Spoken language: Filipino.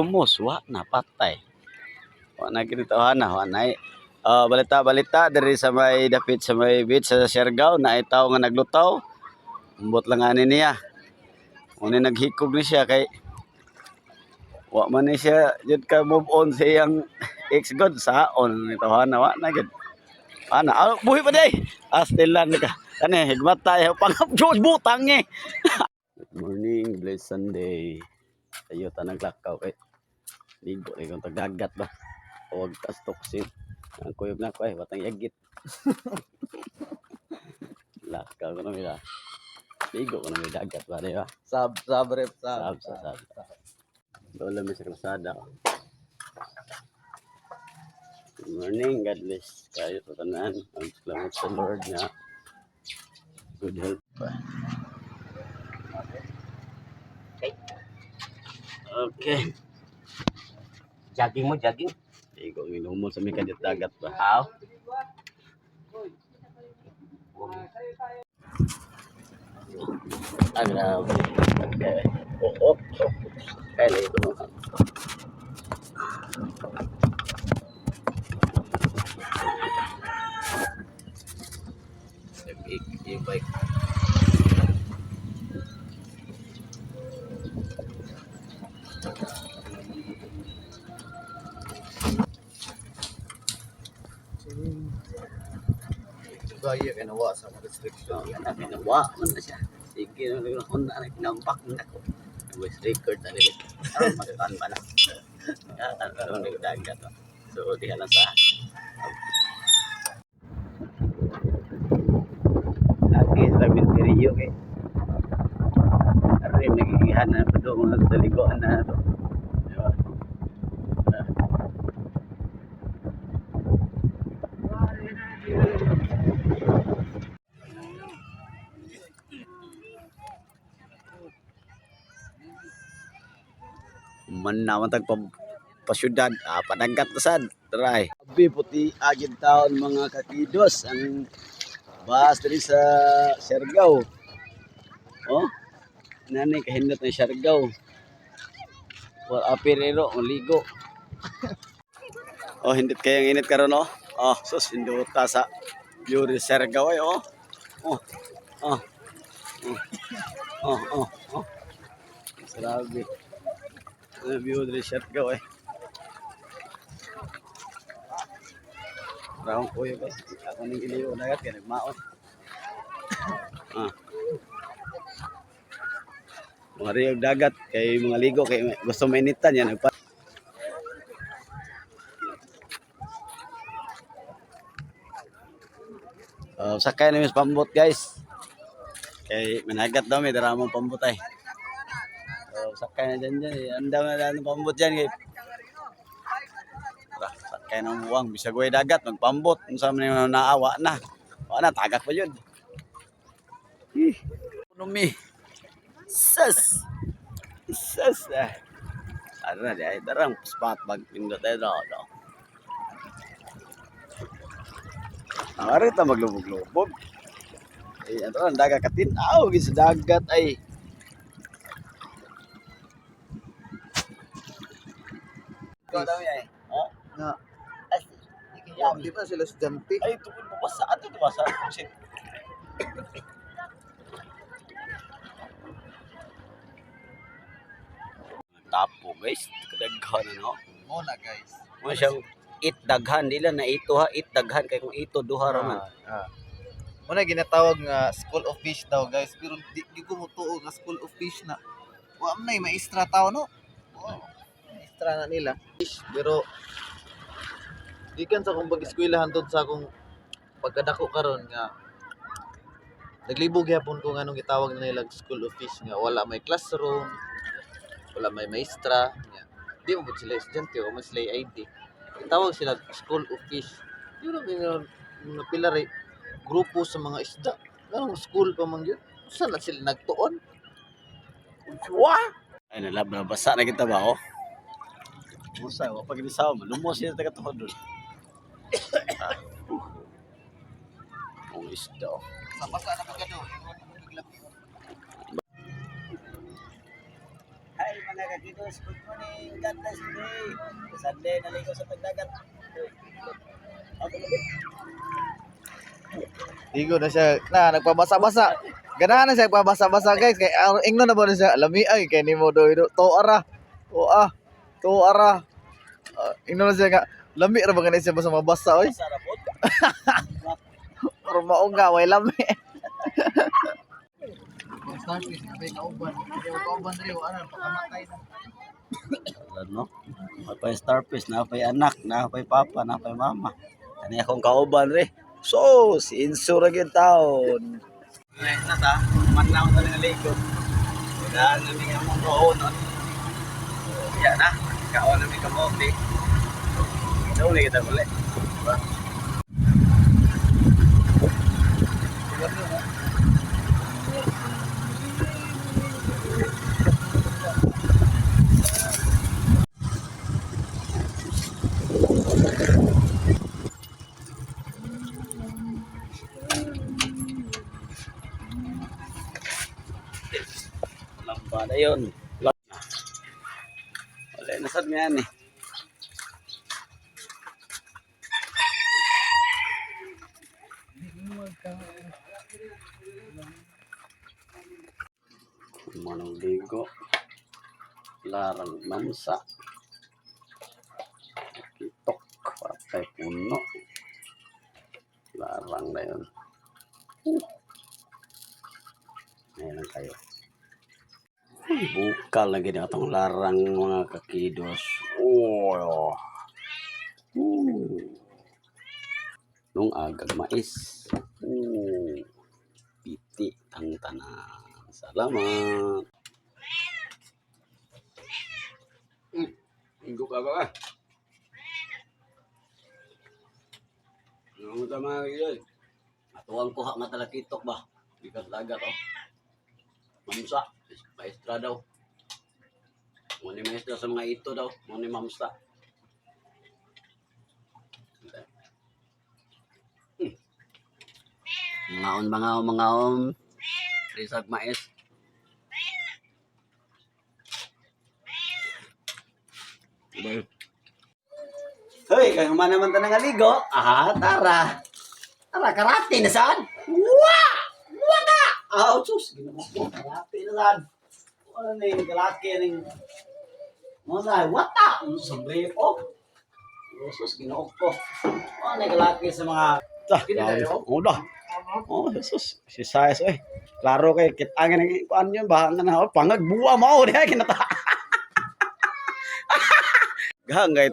Humus, wa na patay. Wa na kinitahan na, wa na. Balita diri sa may dapit sa may beach sa Siargao na itaw nga naglutaw. Umbot lang ani niya. Una naghikog ni siya kay wa man ni siya jud ka move on sa iyang ex god saon nitahan na wa na gid. Ana, buhi pa day. Astilan ka. Kani higmat tayo pangap Diyos butang eh. Good morning, blessed Sunday. Ayo ta naglakaw kay ligo ay kung tagagat ba. Huwag tas toxic. Ang kuyog na ko ay batang yagit. Lakaw ko na nila. Ligo ko na may dagat ba di ba? Sab. Sab. Doon lang sa kalsada. Good morning, God bless kayo sa tanan. Ang salamat sa Lord na good health pa. Okay. Jogging mo, jogging. Igo minumon sa may kadit dagat ba? Aw. Grabe. Okay. Oh. Kaya ito mo. Yung bike. Gaya kay nawa sa mga restriction. Ginawa man na siya. Sige na lang ako na kinampak na ko. Voice record na rin. Magkakaan ba na? Ang nagdagat. So, di ka lang sa lagi sa Minteriyo eh. Arim nagigihan na pa doon mga taliguan na ito. Diba? Manaman tag pasyudad padagat sad try abi puti agid taon mga kakidos ang bas diri sa Siargao. Oh nani kahindot ng Siargao wal apirero maligo. Oh hindot kayang init karon oh sus hindot ta sa view di Siargao ay oh grabe view dari Siargao eh. Raong kuya guys. Ako ning iliw dagat kay nagmaon. Mga riyog dagat kay mga ligo kay gusto mainitan yan nagpa. Sakay na mis pambot guys. Kay managat daw may daramang pambot ay. Sakay na dyan. Andam na dyan pambot dyan kay. Sakay ng buwang. Bisag way dagat. Magpambot. Kung saan man naawa na. Wala na. Tagak pa yun. Ekonomi. Sas. Ano na di ay darang spot bag pindot ay daw. Nakarita maglubog-lubog. Ito ang dagat katinaw. Sa dagat ay. Ikaw daw yan eh. Na. Ay, Di ba sila estudyante? ay, tukod mo pa sa ato, diba? Sa shit. Tapo, guys. Kadaghan, ano? Muna guys. Mo siyang it daghan. Dila na ito, ha? It daghan. Kaya kung ito, duha raman. Muna ginatawag nga School of Fish daw guys. Pero di ko mutuo nga School of Fish na. Wa man nay maestra tao no. Maestra na nila. Fish pero gikan sa kung pag-eskwelahan tod sa akong pagkadako karon nga naglibog gyapon ko nga anong gitawag na nila School of Fish nga wala may classroom, wala may maestra nga. Di mo sila estudyante o mas sila ID. Gitawag sila School of Fish. Yun ang pilar grupo sa mga isda. Ganong school pa man yun. Saan na sila nagtuon? Ay, nabasa na kita ba, oh? Musa, wapag inisaw, malumos siya sa taga-tuhod doon. Ang isda, oh. Mabasa na pagkado. Hi, mga mga kakidos. Good morning. God bless today. Sunday, naligo sa pagdagat. Ako Ligo na siya. Nagpabasa-basa. Ganahan na siya nagpabasa-basa guys. Kay ingno na ba na siya? Lami ay kay ni mo do. To ara. O to ara. Ingno na siya nga. Lami ra ba ganit siya basta mabasa oy. sarapot. Pero maungga way lami. Starfish na may kauban. Kauban rin ano pakamatay na. Ano? Napay starfish, napay anak, napay papa, napay mama. Ani akong kauban re. So, si Inso ra gyud taon. Ay, nata, matlaw ta nga ligo. Dahil namin ang mga kaonon. Yan na, kaon namin kamote. Ito ulit kita ulit. Diba? Lamba na yun. Wala na sad nga ni. Manong ligo. Larang mamsa. Kitok. Patay puno. Larang na yun. Ngayon lang kayo. Bukal lagi na itong larang mga kakidos. Oh. Nung agag mais. Piti ang tanan. Salamat. Inggo ka ba? Ano tama yun? Atuang kuha nga talakitok ba? Bikas lagat oh. Mamsa. Maestra daw. Muni maestra sa mga ito daw. Muni mamsa. Mga Risag mais. Hoy, kaya humana naman ta ng aligo. Tara. Tara, karate na saan? Wah! Waka! Sus! Ginawa ko. Karate na saan? Ano na yung galaki ng... Ano wata! Sabi ko. Sus, ginawa ko. Ano yung galaki sa mga... Udah. Oh, Jesus. Si Sayas eh. Klaro kay kitangin ng kuan yun. Baka nga na. Pangagbuwa mo. Diya kinata. Gangay.